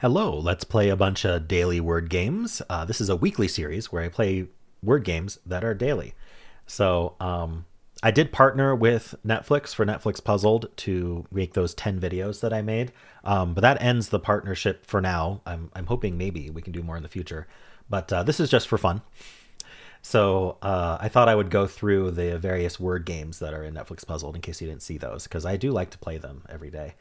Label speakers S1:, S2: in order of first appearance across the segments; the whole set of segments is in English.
S1: Hello, let's play a bunch of daily word games. This is a weekly series where I play word games that are daily. So I did partner with Netflix for Netflix Puzzled to make those 10 videos that I made. But that ends the partnership for now. I'm hoping maybe we can do more in the future. But this is just for fun. So I thought I would go through the various word games that are in Netflix Puzzled in case you didn't see those, because I do like to play them every day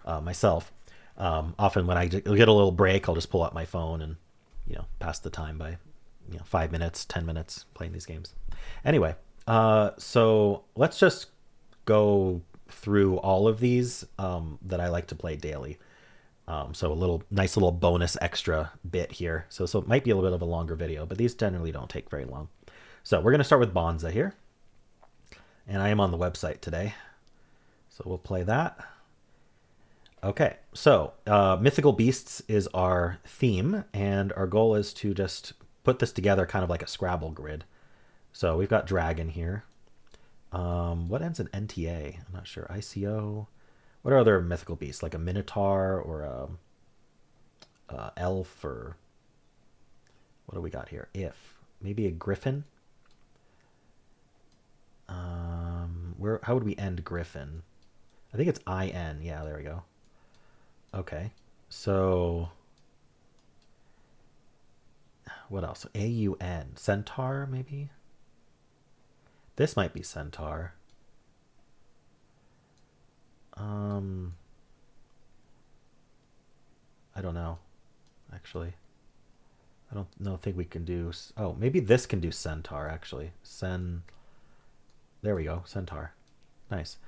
S1: myself. Often when I get a little break, I'll just pull out my phone and pass the time by 5 minutes, 10 minutes playing these games. Anyway, so let's just go through all of these that I like to play daily. So a little nice little bonus extra bit here. So it might be a little bit of a longer video, but these generally don't take very long. So we're going to start with Bonza here. And I am on the website today. So we'll play that. Okay, so Mythical Beasts is our theme, and our goal is to just put this together kind of like a Scrabble grid. So we've got Dragon here. What ends in NTA? I'm not sure. ICO. What are other mythical beasts? Like a Minotaur or a elf, or what do we got here? If. Maybe a Griffin? How would we end Griffin? I think it's IN. Yeah, there we go. Okay. So what else? AUN. Centaur, maybe? This might be Centaur. I don't know, actually. I don't know, think we can do... Oh, maybe this can do Centaur, actually. There we go, Centaur. Nice.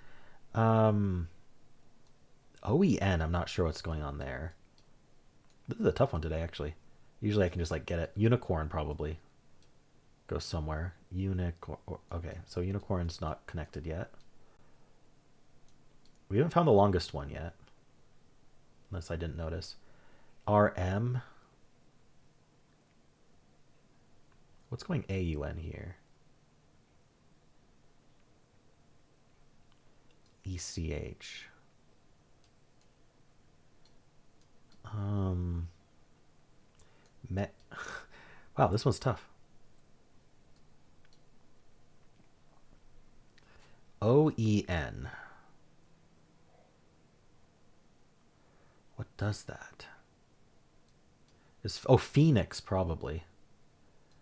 S1: OEN, I'm not sure what's going on there. This is a tough one today, actually. Usually I can just like get it. Unicorn probably goes somewhere. Unicorn. Okay, so unicorn's not connected yet. We haven't found the longest one yet, unless I didn't notice. RM. What's going AUN here? ECH. Met. Wow, this one's tough. OEN. What does that? Oh, Phoenix, probably.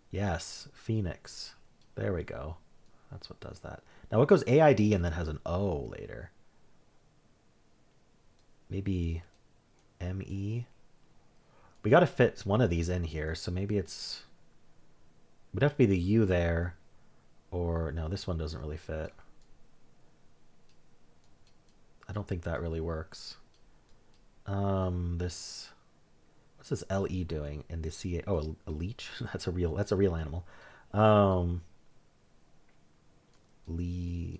S1: Yes, Phoenix. There we go. That's what does that. Now, what goes AID and then has an O later? Maybe ME? We got to fit one of these in here, so maybe it's... It would have to be the U there, or... No, this one doesn't really fit. I don't think that really works. This... What's this LE doing in the CA? Oh, a leech? That's a real animal. We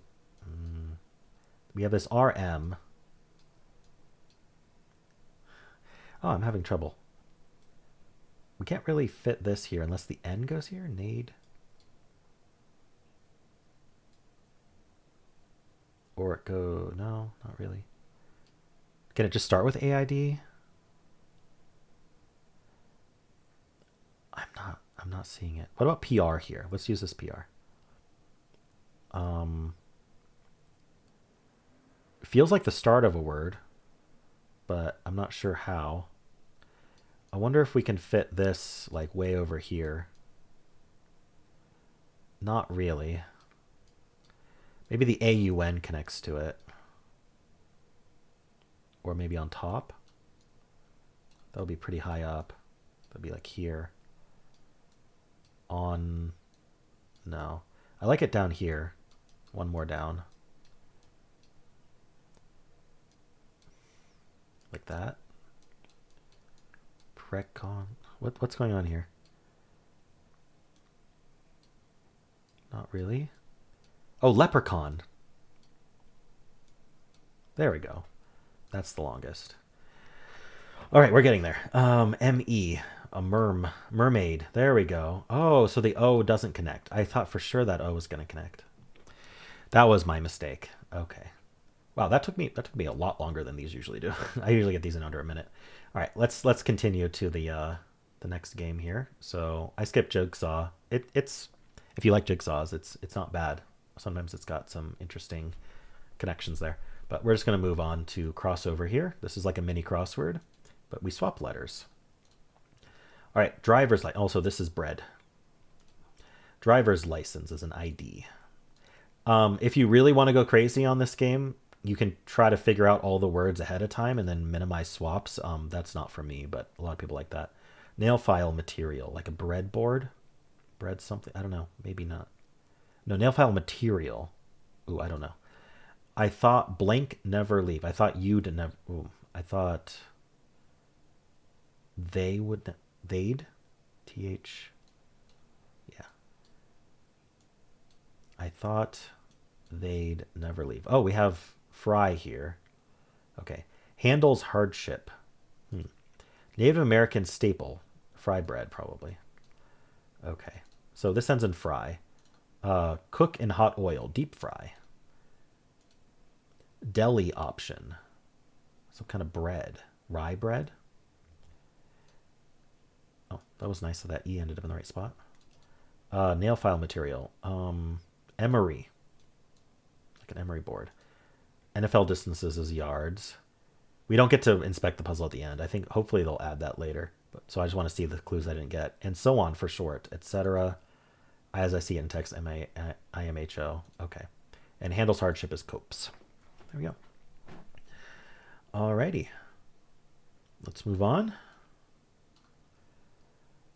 S1: have this RM. Oh, I'm having trouble. We can't really fit this here unless the N goes here. Nade. Or it go... No, not really. Can it just start with AID? I'm not seeing it. What about PR here? Let's use this PR. It feels like the start of a word, but I'm not sure how. I wonder if we can fit this like way over here. Not really. Maybe the AUN connects to it. Or maybe on top. That would be pretty high up. That'd be like here. On... No. I like it down here. One more down. Like that. Precon. What's going on here? Not really. Oh, leprechaun. There we go. That's the longest. All right, we're getting there. ME. A mermaid. There we go. Oh, so the O doesn't connect. I thought for sure that O was going to connect. That was my mistake. Okay. Wow, that took me a lot longer than these usually do. I usually get these in under a minute. All right, let's continue to the next game here. So I skipped Jigsaw. It's if you like jigsaws, it's not bad. Sometimes it's got some interesting connections there. But we're just going to move on to crossover here. This is like a mini crossword, but we swap letters. All right, driver's license. Also, this is bread. Driver's license is an ID. If you really want to go crazy on this game, you can try to figure out all the words ahead of time and then minimize swaps. That's not for me, but a lot of people like that. Nail file material, like a breadboard. Bread something. I don't know. Maybe not. No, nail file material. Ooh, I don't know. I thought blank never leave. I thought you'd never. Ooh, I thought they would. They'd. TH. Yeah. I thought they'd never leave. Oh, we have fry here. Okay. Handles hardship. Native American staple. Fry bread, probably. Okay. So this ends in fry. Cook in hot oil. Deep fry. Deli option. Some kind of bread. Rye bread. Oh, that was nice that that E ended up in the right spot. Nail file material. Emery. Like an emery board. NFL distances is yards. We don't get to inspect the puzzle at the end. I think hopefully they'll add that later. But so I just want to see the clues I didn't get. And so on for short, etc. As I see it in text, IMHO. Okay. And handles hardship is copes. There we go. Alrighty. Let's move on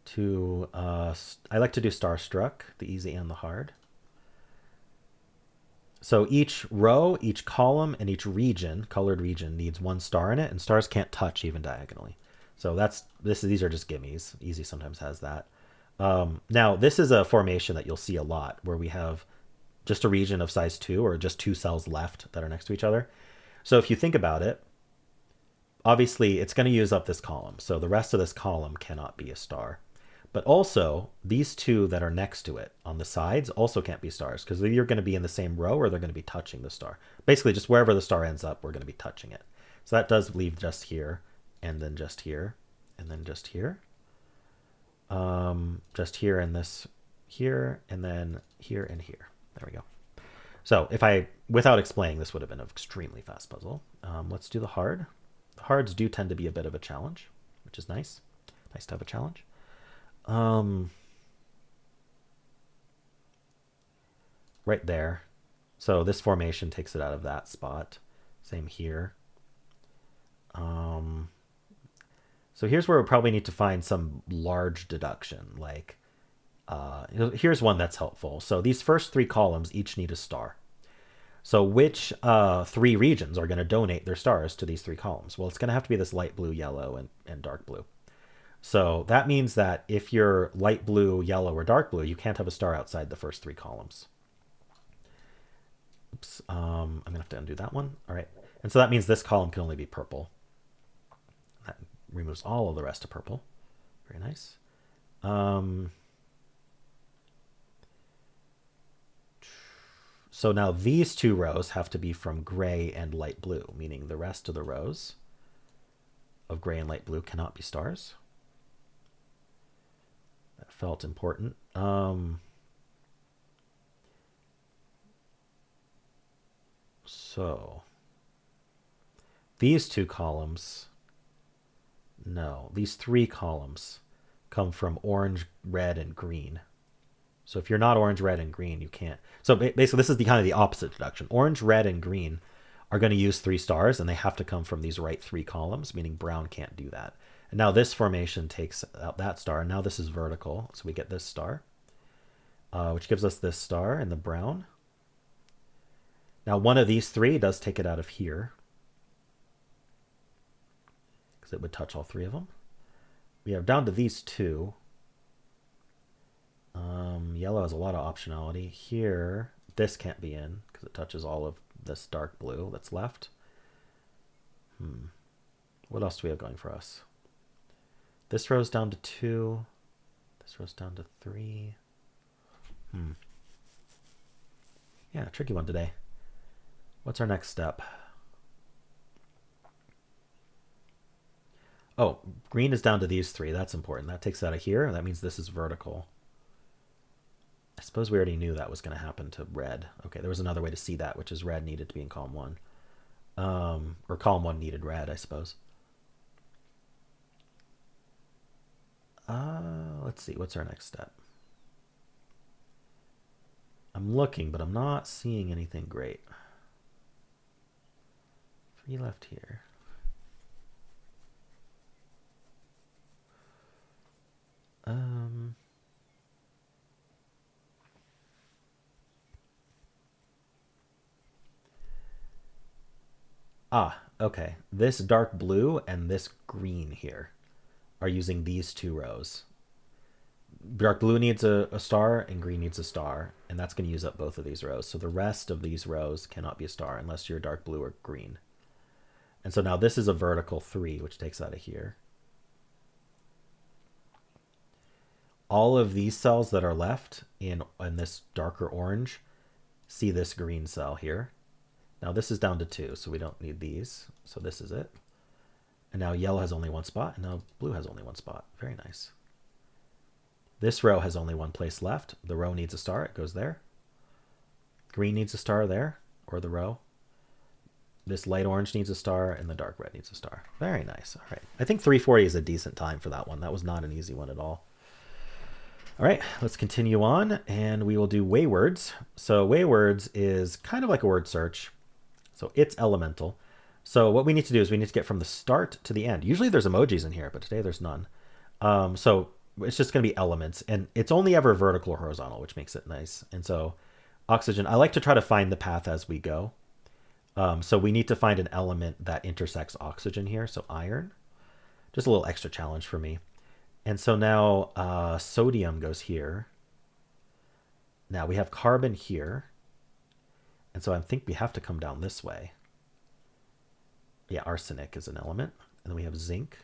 S1: to, I like to do Starstruck, the easy and the hard. So each row, each column, and each region, colored region, needs one star in it, and stars can't touch even diagonally. So these are just gimmies. Easy sometimes has that. Now, this is a formation that you'll see a lot, where we have just a region of size 2, or just 2 cells left that are next to each other. So if you think about it, obviously it's going to use up this column. So the rest of this column cannot be a star. But also, these 2 that are next to it on the sides also can't be stars, because they're going to be in the same row or they're going to be touching the star. Basically, just wherever the star ends up, we're going to be touching it. So that does leave just here, and then just here, and then just here. Just here and this here, and then here and here. There we go. So if without explaining, this would have been an extremely fast puzzle. Let's do the hard. The hards do tend to be a bit of a challenge, which is nice. Nice to have a challenge. Right there. So this formation takes it out of that spot. Same here. So here's where we probably need to find some large deduction. Like, here's one that's helpful. So these first 3 columns each need a star. So which 3 regions are going to donate their stars to these 3 columns? Well, it's going to have to be this light blue, yellow, and dark blue. So that means that if you're light blue, yellow, or dark blue, you can't have a star outside the first 3 columns. Oops, I'm going to have to undo that one. All right. And so that means this column can only be purple. That removes all of the rest of purple. Very nice. So now these 2 rows have to be from gray and light blue, meaning the rest of the rows of gray and light blue cannot be stars. That felt important. So these 2 columns, no, these 3 columns come from orange, red, and green. So if you're not orange, red, and green, you can't. So basically, this is the kind of the opposite deduction. Orange, red, and green are going to use 3 stars, and they have to come from these right 3 columns, meaning brown can't do that. And now this formation takes out that star. And now this is vertical, so we get this star, which gives us this star in the brown. Now one of these 3 does take it out of here, because it would touch all 3 of them. We have down to these 2. Yellow has a lot of optionality. Here, this can't be in, because it touches all of this dark blue that's left. What else do we have going for us? This row's down to 2. This row's down to 3. Yeah, tricky one today. What's our next step? Oh, green is down to these three. That's important. That takes it out of here. That means this is vertical. I suppose we already knew that was going to happen to red. Okay, there was another way to see that, which is red needed to be in column 1. Or column 1 needed red, I suppose. Let's see. What's our next step? I'm looking, but I'm not seeing anything great. 3 left here. Okay. This dark blue and this green here are using these 2 rows. Dark blue needs a star and green needs a star, and that's going to use up both of these rows. So the rest of these rows cannot be a star unless you're dark blue or green. And so now this is a vertical 3, which takes out of here. All of these cells that are left in this darker orange see this green cell here. Now this is down to 2, so we don't need these. So this is it. And now yellow has only 1 spot, and now blue has only 1 spot. Very nice. This row has only 1 place left. The row needs a star. It goes there. Green needs a star there, or the row. This light orange needs a star, and the dark red needs a star. Very nice. All right. I think 340 is a decent time for that one. That was not an easy one at all. All right, let's continue on, and we will do waywords. So waywords is kind of like a word search. So it's elemental. So what we need to do is we need to get from the start to the end. Usually there's emojis in here, but today there's none. So it's just going to be elements, and it's only ever vertical or horizontal, which makes it nice. And so oxygen, I like to try to find the path as we go. So we need to find an element that intersects oxygen here. So iron, just a little extra challenge for me. And so now sodium goes here. Now we have carbon here. And so I think we have to come down this way. Yeah, arsenic is an element. And then we have zinc.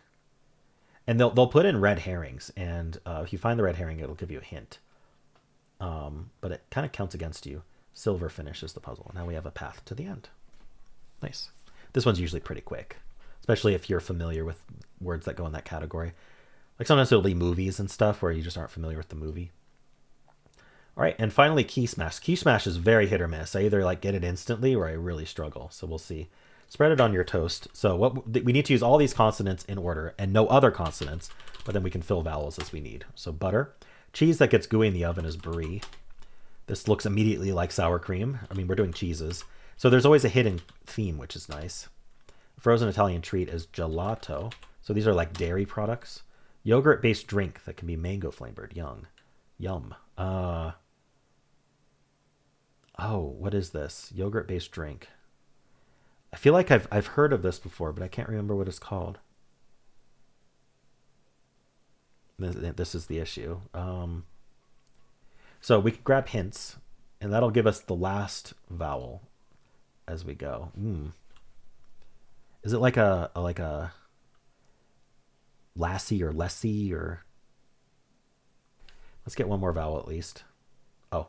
S1: And they'll put in red herrings. And if you find the red herring, it'll give you a hint. But it kind of counts against you. Silver finishes the puzzle. Now we have a path to the end. Nice. This one's usually pretty quick, especially if you're familiar with words that go in that category. Like sometimes it'll be movies and stuff where you just aren't familiar with the movie. All right, and finally key smash. Key smash is very hit or miss. I either like get it instantly or I really struggle. So we'll see. Spread it on your toast. So we need to use all these consonants in order and no other consonants, but then we can fill vowels as we need. So butter. Cheese that gets gooey in the oven is brie. This looks immediately like sour cream. I mean, we're doing cheeses. So there's always a hidden theme, which is nice. Frozen Italian treat is gelato. So these are like dairy products. Yogurt-based drink that can be mango flavored. Yum. Oh, what is this? Yogurt-based drink. I feel like I've heard of this before, but I can't remember what it's called. This is the issue. So we can grab hints, and that'll give us the last vowel as we go. Is it like a lassie or lessee or? Let's get one more vowel at least. Oh,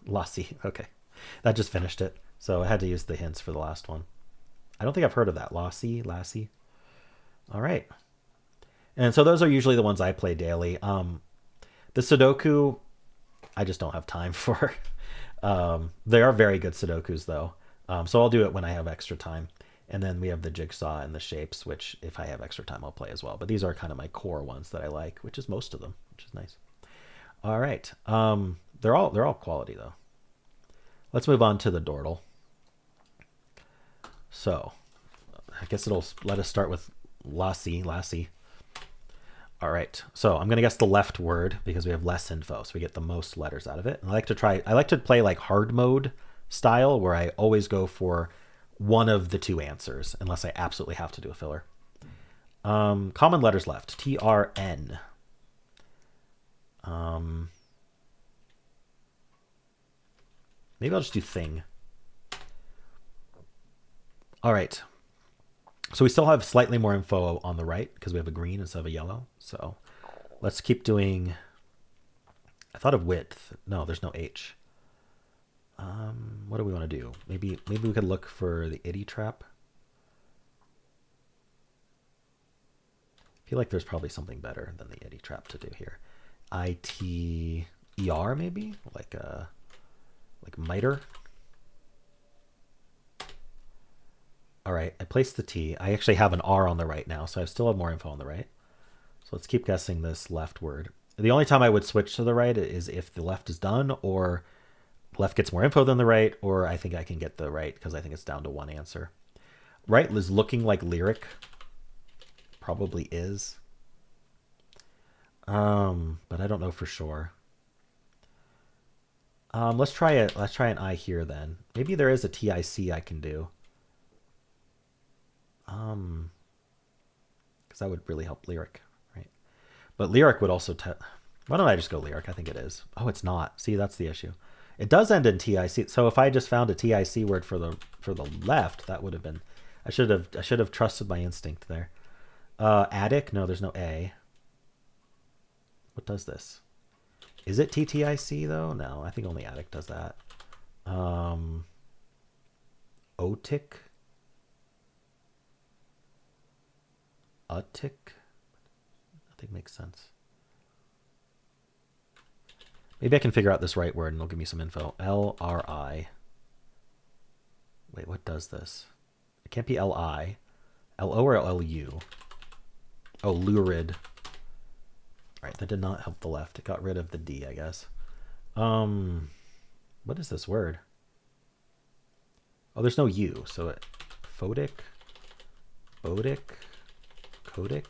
S1: lassie. Okay, that just finished it. So I had to use the hints for the last one. I don't think I've heard of that. Lassie. All right. And so those are usually the ones I play daily. The Sudoku, I just don't have time for. They are very good Sudokus though. So I'll do it when I have extra time. And then we have the jigsaw and the shapes, which if I have extra time, I'll play as well. But these are kind of my core ones that I like, which is most of them, which is nice. All right. They're all quality though. Let's move on to the Dordle. So I guess it'll let us start with lassie. All right. So I'm going to guess the left word because we have less info. So we get the most letters out of it. And I like to play like hard mode style where I always go for one of the 2 answers unless I absolutely have to do a filler. Common letters left. TRN. Maybe I'll just do thing. All right. So we still have slightly more info on the right because we have a green instead of a yellow. So let's keep doing. I thought of width. No, there's no H. What do we want to do? Maybe we could look for the itty trap. I feel like there's probably something better than the yeti trap to do here. ITER maybe? Like miter? All right, I placed the T. I actually have an R on the right now, so I still have more info on the right. So let's keep guessing this left word. The only time I would switch to the right is if the left is done, or left gets more info than the right, or I think I can get the right because I think it's down to one answer. Right is looking like lyric. Probably is. But I don't know for sure. Let's try it. Let's try an I here then. Maybe there is a TIC I can do. Because that would really help lyric, right? But lyric would also. Why don't I just go lyric? I think it is. Oh, it's not. See, that's the issue. It does end in TIC. So if I just found a TIC word for the left, that would have been. I should have trusted my instinct there. Attic? No, there's no A. What does this? Is it TTIC though? No, I think only attic does that. Otic? Utic? Nothing makes sense. Maybe I can figure out this right word and it'll give me some info. LRI. Wait, what does this? It can't be LI. LO or LU? Oh, lurid. All right, that did not help the left. It got rid of the D, I guess. What is this word? Oh, there's no U, so it... Photic? Bodic? Codic?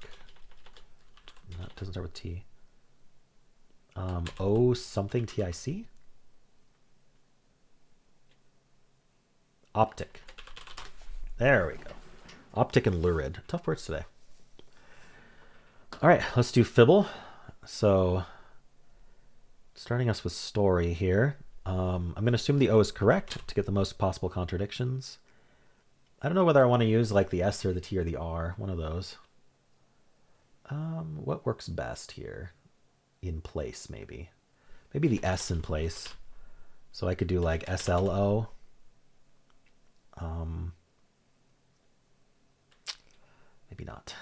S1: No, it doesn't start with T. O something TIC? Optic. There we go. Optic and lurid. Tough words today. All right, let's do Fibble. So, starting us with story here. I'm going to assume the O is correct to get the most possible contradictions. I don't know whether I want to use like the S or the T or the R. One of those. What works best here? In place, maybe. Maybe the S in place. So I could do like SLO. Maybe not.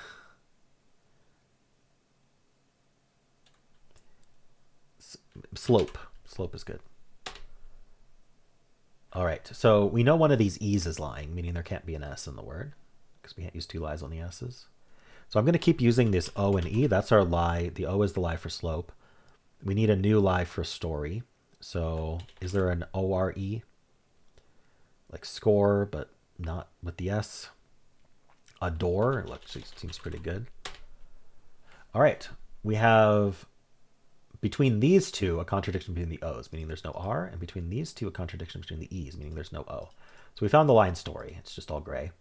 S1: Slope. Slope is good. All right. So we know one of these E's is lying, meaning there can't be an S in the word because we can't use two lies on the S's. So I'm going to keep using this O and E. That's our lie. The O is the lie for slope. We need a new lie for story. So is there an ORE? Like score, but not with the S. Adore. Actually seems pretty good. All right. We have between these two a contradiction between the O's, meaning there's no R, and between these two a contradiction between the E's, meaning there's no O. So we found the line story. It's just all gray.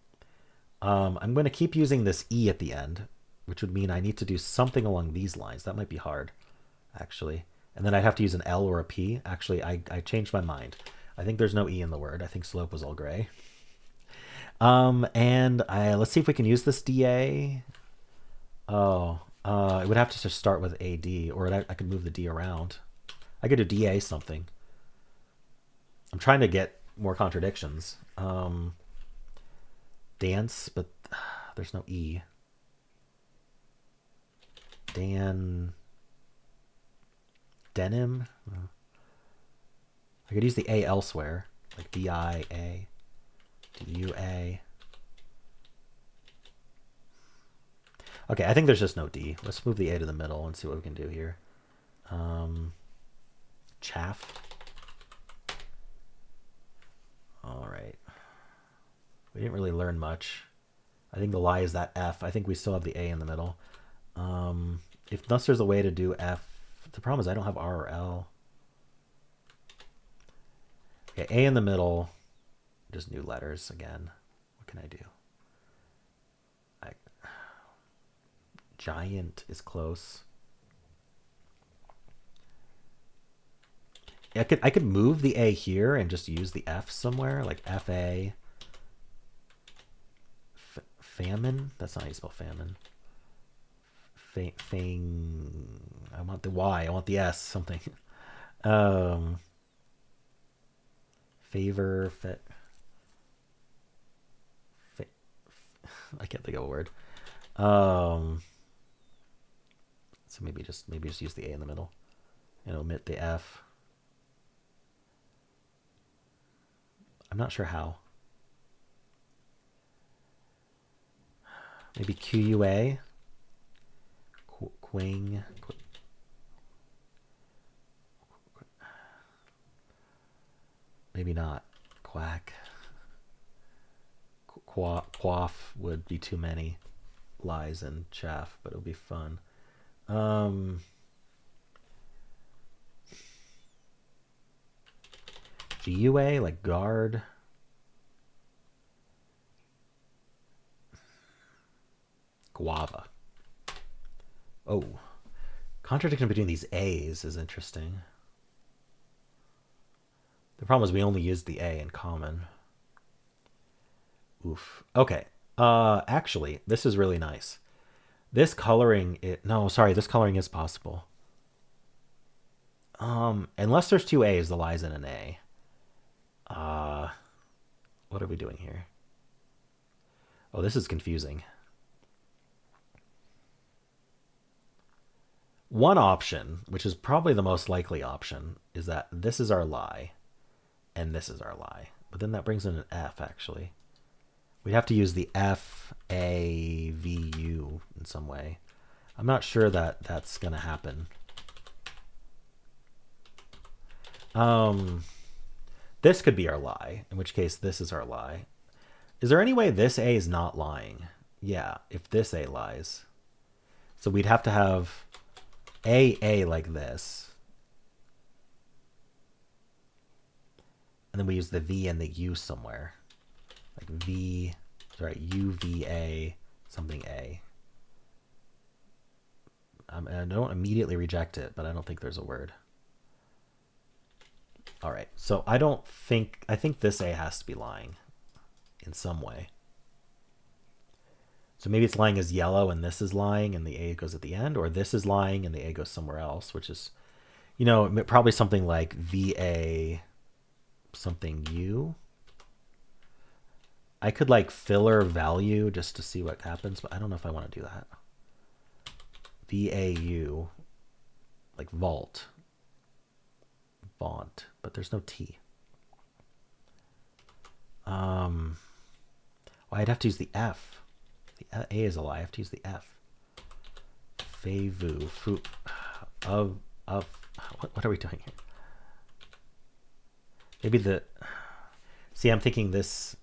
S1: I'm going to keep using this E at the end, which would mean I need to do something along these lines. That might be hard, actually. And then I'd have to use an L or a P. Actually, I changed my mind. I think there's no E in the word. I think slope was all gray. Let's see if we can use this DA. Oh, it would have to just start with AD, or I could move the D around. I could do DA something. I'm trying to get more contradictions. Dance, but there's no E. Denim. I could use the A elsewhere, like DIA, DUA. Okay, I think there's just no D. Let's move the A to the middle and see what we can do here. Chaff. All right. We didn't really learn much. I think the lie is that F. I think we still have the A in the middle. Unless there's a way to do F. The problem is I don't have R or L. Okay, A in the middle. Just new letters again. What can I do? Giant is close. I could move the A here and just use the F somewhere, like FA. Famine? That's not how you spell famine. I want the Y. I want the S. Something. Favor. I can't think of a word. So maybe just use the A in the middle and omit the F. I'm not sure how. Maybe QUA. Quang. Maybe not. Quack. Quaff would be too many lies and chaff, but it would be fun. GUA, like guard. Guava. Oh. Contradiction between these A's is interesting. The problem is we only use the A in common. Oof. Okay. Actually, this is really nice. This coloring, this coloring is possible. Unless there's two A's, the lie's in an A. What are we doing here? Oh, this is confusing. One option, which is probably the most likely option, is that this is our lie and this is our lie. But then that brings in an F, actually. We'd have to use the F, A, V, U in some way. I'm not sure that that's going to happen. This could be our lie, in which case this is our lie. Is there any way this A is not lying? Yeah, if this A lies. So we'd have to have A like this. And then we use the V and the U somewhere. Like V, sorry, UVA, something A. I don't immediately reject it, but I don't think there's a word. All right, so I think this A has to be lying in some way. So maybe it's lying as yellow and this is lying and the A goes at the end, or this is lying and the A goes somewhere else, which is, probably something like VA something U. I could like filler value just to see what happens, but I don't know if I want to do that. VAU, like vault. Font, but there's no T. I'd have to use the F. The A is a lie. I have to use the F. Favu. What are we doing here? Maybe see, I'm thinking this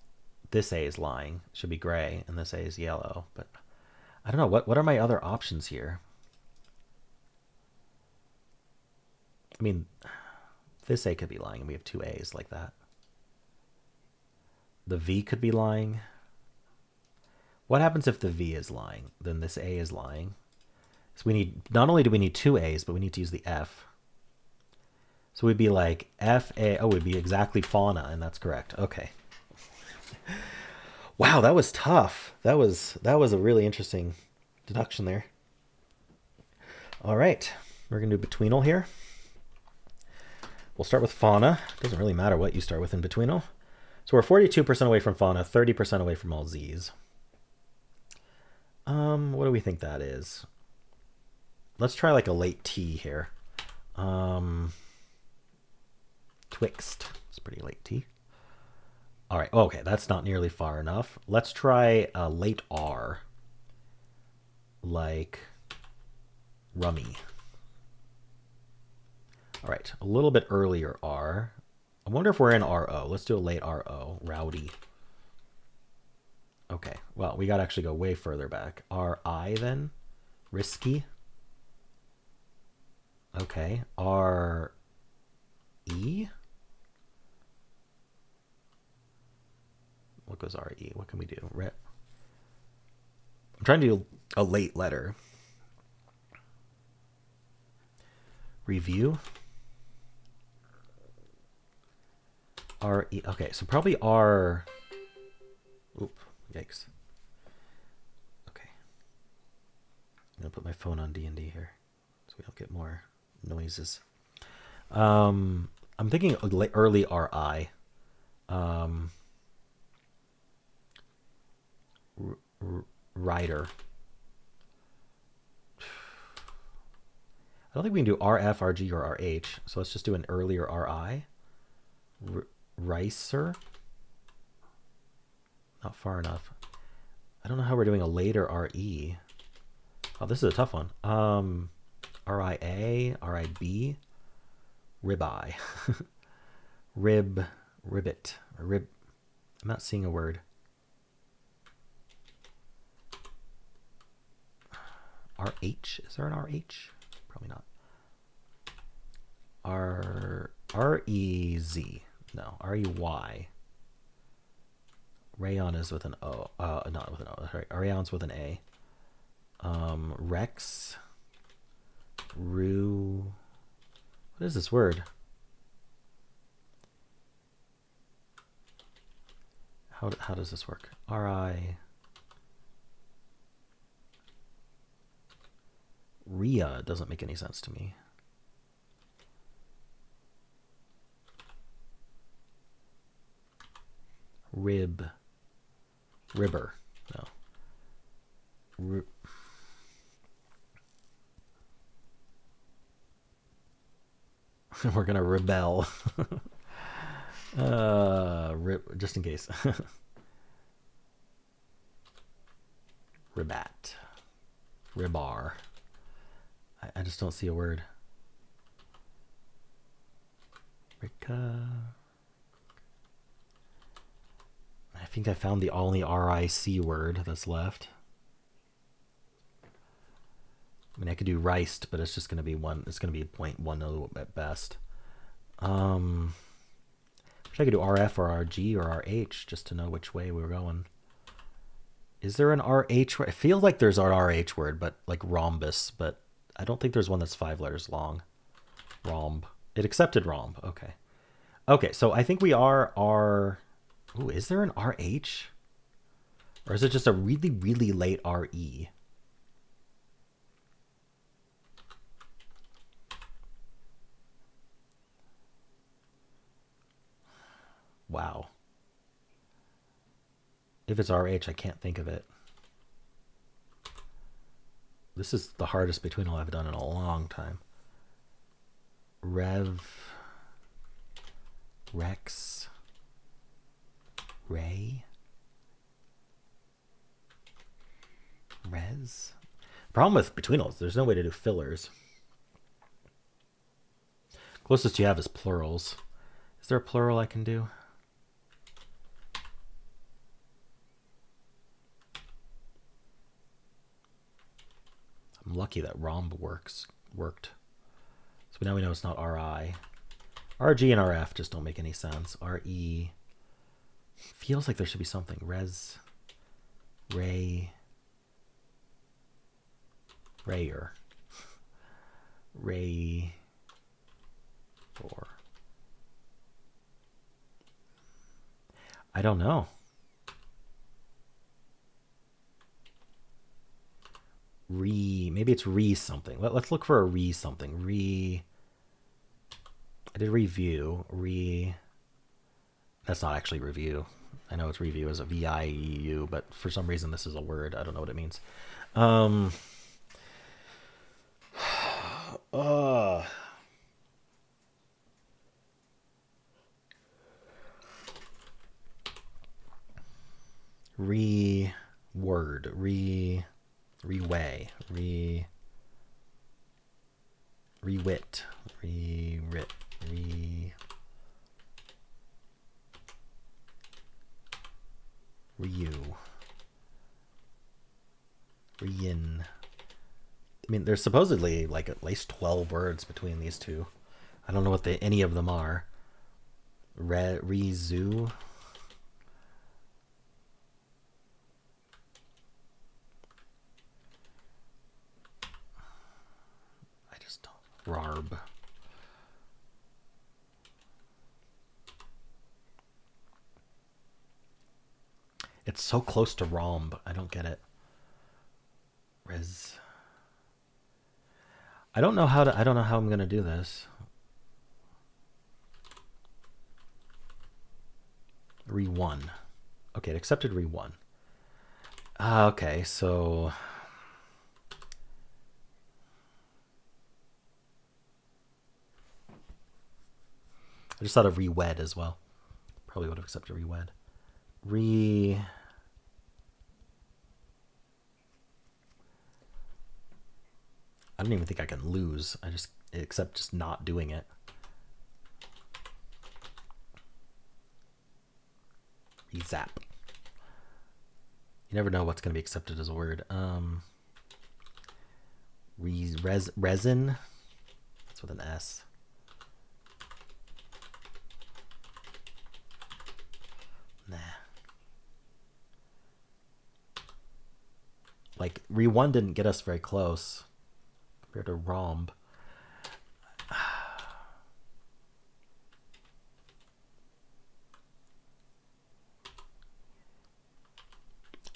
S1: A is lying. It should be gray, and this A is yellow. But I don't know. What are my other options here? I mean, this A could be lying, and we have two A's like that. The V could be lying. What happens if the V is lying? Then this A is lying. So we need, not only do we need two A's, but we need to use the F. So we'd be like FA. Oh, we'd be exactly fauna, and that's correct. Okay. Wow, that was tough. That was a really interesting deduction there. All right, we're gonna do Betweenle here. We'll start with fauna. It doesn't really matter what you start with in Betweenle. So we're 42% away from fauna, 30% away from all Z's. What do we think that is? Let's try like a late T here. Twixt. It's pretty late T. All right. Okay, that's not nearly far enough. Let's try a late R. Like rummy. All right, a little bit earlier R. I wonder if we're in RO. Let's do a late RO. Rowdy. Okay, well, we got to actually go way further back. RI then? Risky. Okay, RE? What goes RE? What can we do? I'm trying to do a late letter. Review. RE. Okay, so probably R. Oop, yikes. Okay. I'm going to put my phone on D&D here so we don't get more noises. I'm thinking early RI. Rider. I don't think we can do RF, RG, or RH. So let's just do an earlier RI. Ricer. Not far enough. I don't know how we're doing a later RE. Oh, this is a tough one. RIA, RIB, ribeye, ribbit, rib. I'm not seeing a word. RH, is there an RH? Probably not. REZ, no, REY. Rayon is with an O, not with an O, sorry, Rayon's with an A. Rex, Rue, what is this word? How does this work? Ria doesn't make any sense to me. Ribber, no. We're gonna rebel. Just in case. Ribat, ribar. I just don't see a word. Rika. I think I found the only RIC word that's left. I mean, I could do riced, but it's just going to be one. It's going to be 0.10 at best. Wish I could do RF or RG or RH just to know which way we were going. Is there an RH word? I feel like there's an RH word, but like rhombus, but I don't think there's one that's 5 letters long. Rhomb. It accepted rhomb. Okay. Okay, so I think we are R. Ooh, is there an RH? Or is it just a really, really late RE? Wow. If it's RH, I can't think of it. This is the hardest Betweenle I've done in a long time. Rex, Ray, Res. Problem with Betweenle is there's no way to do fillers. Closest you have is plurals. Is there a plural I can do? I'm lucky that rhomb worked. So now we know it's not RI. RG and RF just don't make any sense. RE feels like there should be something. Res, Ray, Rayer, Ray, 4. I don't know. Maybe it's something. Let's look for a something. I did review. That's not actually review. I know it's review as a VIEU, but for some reason this is a word. I don't know what it means. Reword. Reway. Rewit. Rewrit. Rein. I mean, there's supposedly like at least 12 words between these two. I don't know what any of them are. Rezu. I just don't. Rarb. It's so close to rhomb. I don't get it. Res. I don't know how I'm gonna do this. Re1. Okay, it accepted Re1. Okay, so just thought of re-wed as well. Probably would have accepted re-wed. I don't even think I can lose. Except just not doing it. Zap. You never know what's going to be accepted as a word. Resin. That's with an S. Nah. Like, re1 didn't get us very close compared to rhomb.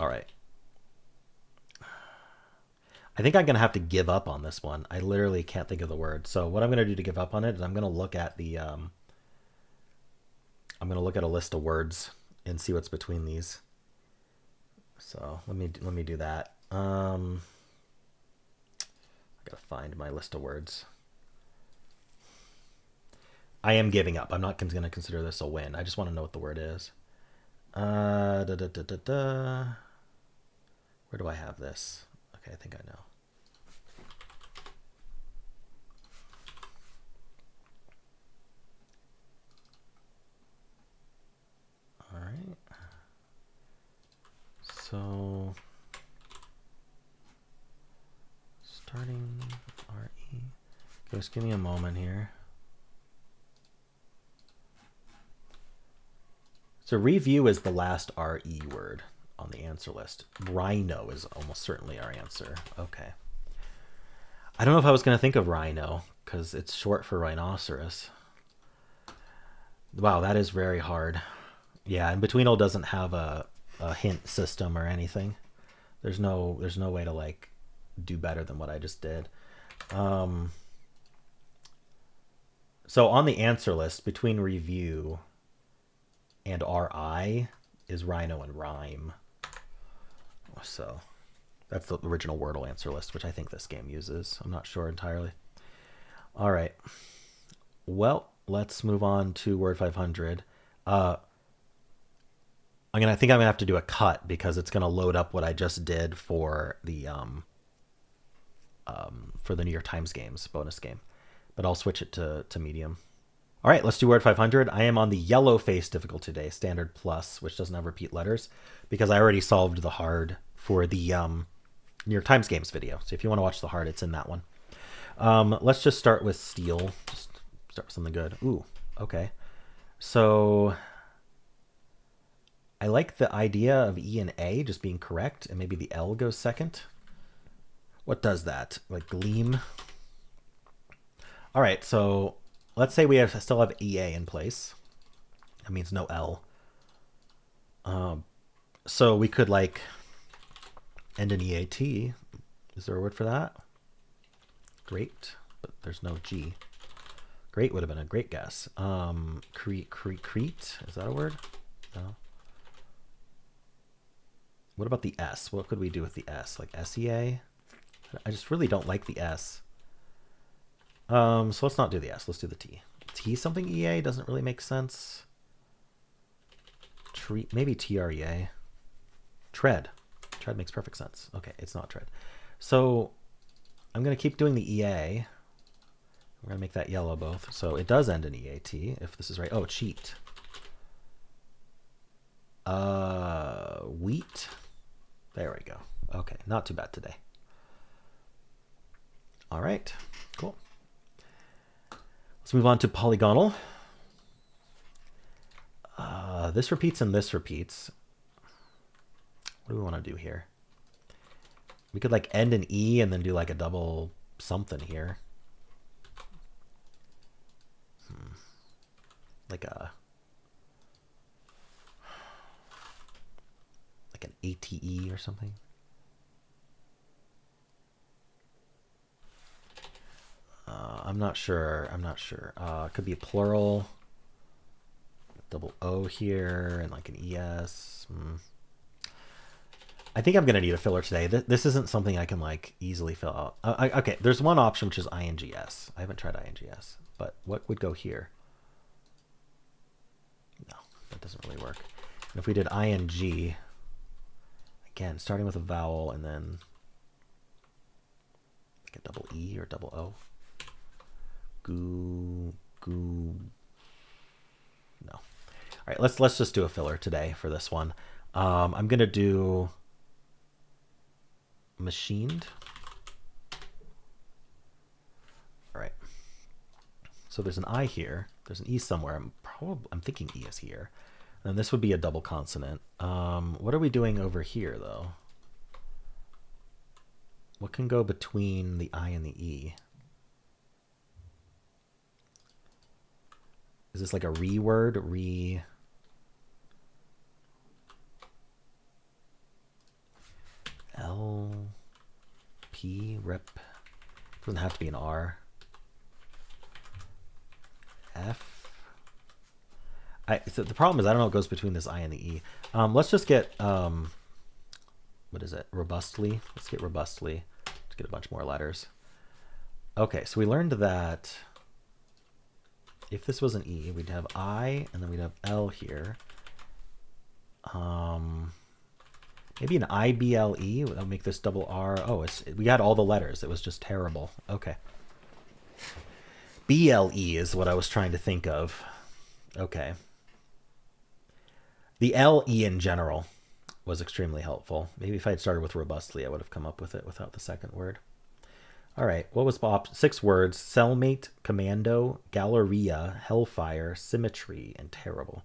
S1: All right. I think I'm going to have to give up on this one. I literally can't think of the word. So what I'm going to do to give up on it is I'm going to look at the I'm going to look at a list of words and see what's between these. So let me do that. I got to find my list of words. I am giving up. I'm not going to consider this a win. I just want to know what the word is. Where do I have this? Okay, I think I know. All right. So starting RE. Just give me a moment here. So review is the last RE word on the answer list. Rhino is almost certainly our answer. Okay. I don't know if I was going to think of rhino because it's short for rhinoceros. Wow, that is very hard. Yeah, and Betweenle doesn't have a hint system or anything. There's no way to like do better than what I just did. So on the answer list, between review and RI is rhino and rhyme. So that's the original Wordle answer list, which I think this game uses. I'm not sure entirely. All right. Well, let's move on to Word 500. I think I'm gonna have to do a cut because it's gonna load up what I just did for the New York Times games bonus game, but I'll switch it to medium. All right, let's do Word 500. I am on the yellow face difficulty today, standard plus, which doesn't have repeat letters, because I already solved the hard for the New York Times games video. So if you want to watch the hard, it's in that one. Let's just start with steel. Just start with something good. Ooh, okay. So I like the idea of E and A just being correct, and maybe the L goes second. What does that? Like gleam? All right, so let's say we still have EA in place. That means no L. So we could like end in EAT. Is there a word for that? Great, but there's no G. Great would have been a great guess. Crete, is that a word? No. What about the S? What could we do with the S? Like SEA? I just really don't like the S. So let's not do the S. Let's do the T. T something EA doesn't really make sense. Maybe TREA. Tread. Tread makes perfect sense. Okay, it's not tread. So I'm going to keep doing the EA. We're going to make that yellow both. So it does end in EAT if this is right. Oh, cheat. Wheat. There we go. Okay, not too bad today. All right, cool. Let's move on to Polygonle. This repeats and this repeats. What do we want to do here? We could like end in E and then do like a double something here. Like an ATE or something. I'm not sure. It could be a plural. Double O here and like an ES. I think I'm going to need a filler today. This isn't something I can like easily fill out. Okay, there's one option which is INGS. I haven't tried INGS, but what would go here? that doesn't really work. And if we did ing, again, starting with a vowel and then like a double E or double O. Goo. No. All right, let's just do a filler today for this one. I'm gonna do machined. All right. So there's an I here. There's an E somewhere. I'm thinking E is here. And this would be a double consonant. What are we doing over here though? What can go between the I and the E? Is this like a re word? L P rep. Doesn't have to be an R. F. So the problem is I don't know what goes between this I and the E. Let's just get what is it? Robustly. Let's get robustly. Let's get a bunch more letters. Okay, so we learned that if this was an E, we'd have I and then we'd have L here. Maybe an IBLE. That'll make this double R. Oh, we had all the letters. It was just terrible. Okay. BLE is what I was trying to think of. Okay. The LE in general was extremely helpful. Maybe if I had started with robustly, I would have come up with it without the second word. All right, what was 6 words? Cellmate, commando, galleria, hellfire, symmetry, and terrible.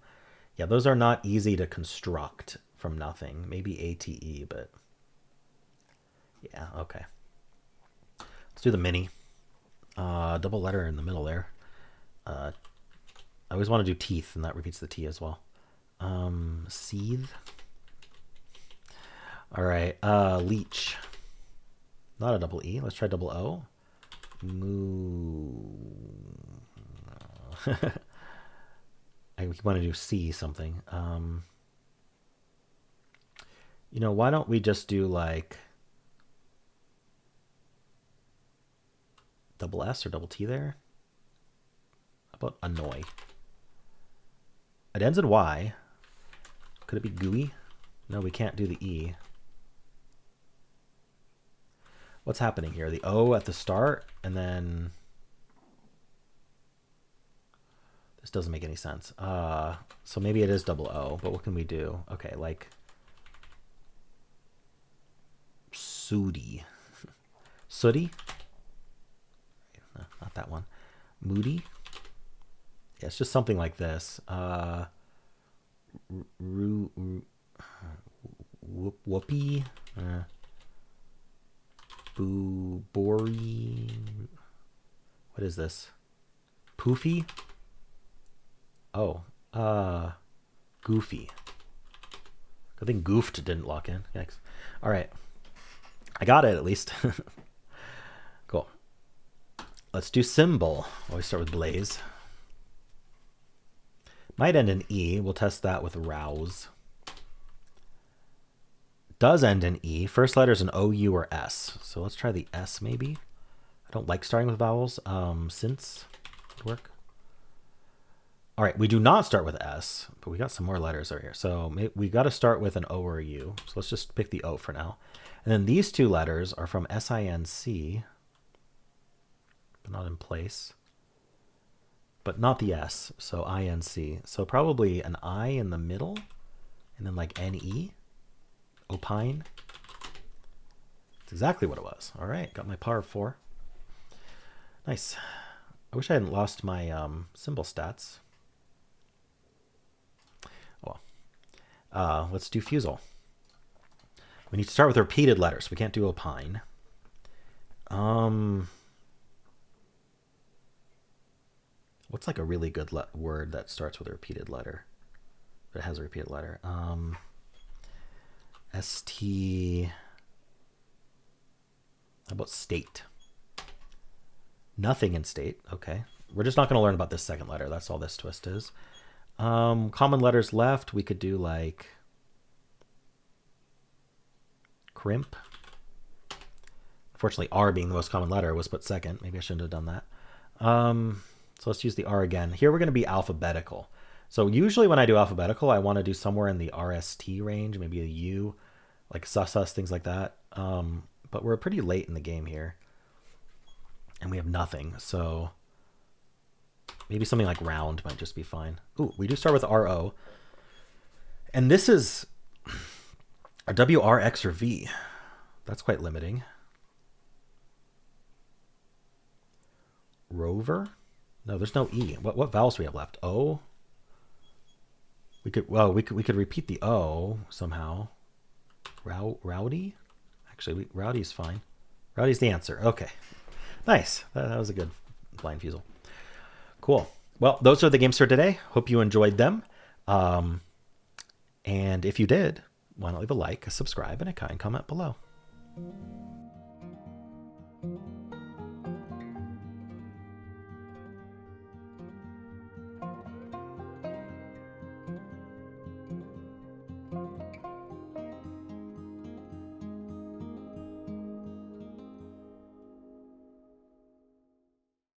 S1: Yeah, those are not easy to construct from nothing. Maybe ATE, but yeah, okay. Let's do the mini. Double letter in the middle there. I always want to do teeth, and that repeats the T as well. Seethe. All right, leech. Not a double E. Let's try double O. Moo. I want to do C something. You know, why don't we just do like double S or double T there? How about annoy? It ends in Y. Could it be gooey? No, we can't do the E. What's happening here? The O at the start, and then this doesn't make any sense. So maybe it is double O, but what can we do? Okay, like sooty. Sooty? No, not that one. Moody? Yeah, it's just something like this. Whoopee? Boo-bory. What is this? Poofy? Oh, goofy. I think goofed didn't lock in. Yikes. All right. I got it at least. Cool. Let's do symbol. Always start with blaze. Might end in E. We'll test that with rouse. Does end in E. First letter is an O, U, or S. So let's try the S maybe. I don't like starting with vowels. Since would work. All right, we do not start with S, but we got some more letters over here. So we got to start with an O or a U. So let's just pick the O for now. And then these two letters are from S-I-N-C, but not in place. But not the S, so I-N-C. So probably an I in the middle, and then like N-E, opine. That's exactly what it was. All right, got my power of 4. Nice. I wish I hadn't lost my symbol stats. Well, let's do Fusele. We need to start with repeated letters. We can't do opine. What's like a really good word that starts with a repeated letter? But it has a repeated letter. S-T. How about state? Nothing in state. Okay. We're just not going to learn about this second letter. That's all this twist is. Common letters left. We could do like crimp. Unfortunately, R being the most common letter was put second. Maybe I shouldn't have done that. So let's use the R again. Here we're going to be alphabetical. So usually when I do alphabetical, I want to do somewhere in the RST range, maybe a U, like sus, things like that. But we're pretty late in the game here, and we have nothing. So maybe something like round might just be fine. Ooh, we do start with RO. And this is a W, R, X, or V. That's quite limiting. Rover? No, there's no E. What vowels do we have left? O? We could repeat the O somehow. Rowdy? Actually, Rowdy's fine. Rowdy's the answer. Okay. Nice. That was a good blind Fusele. Cool. Well, those are the games for today. Hope you enjoyed them. And if you did, why not leave a like, a subscribe, and a kind comment below.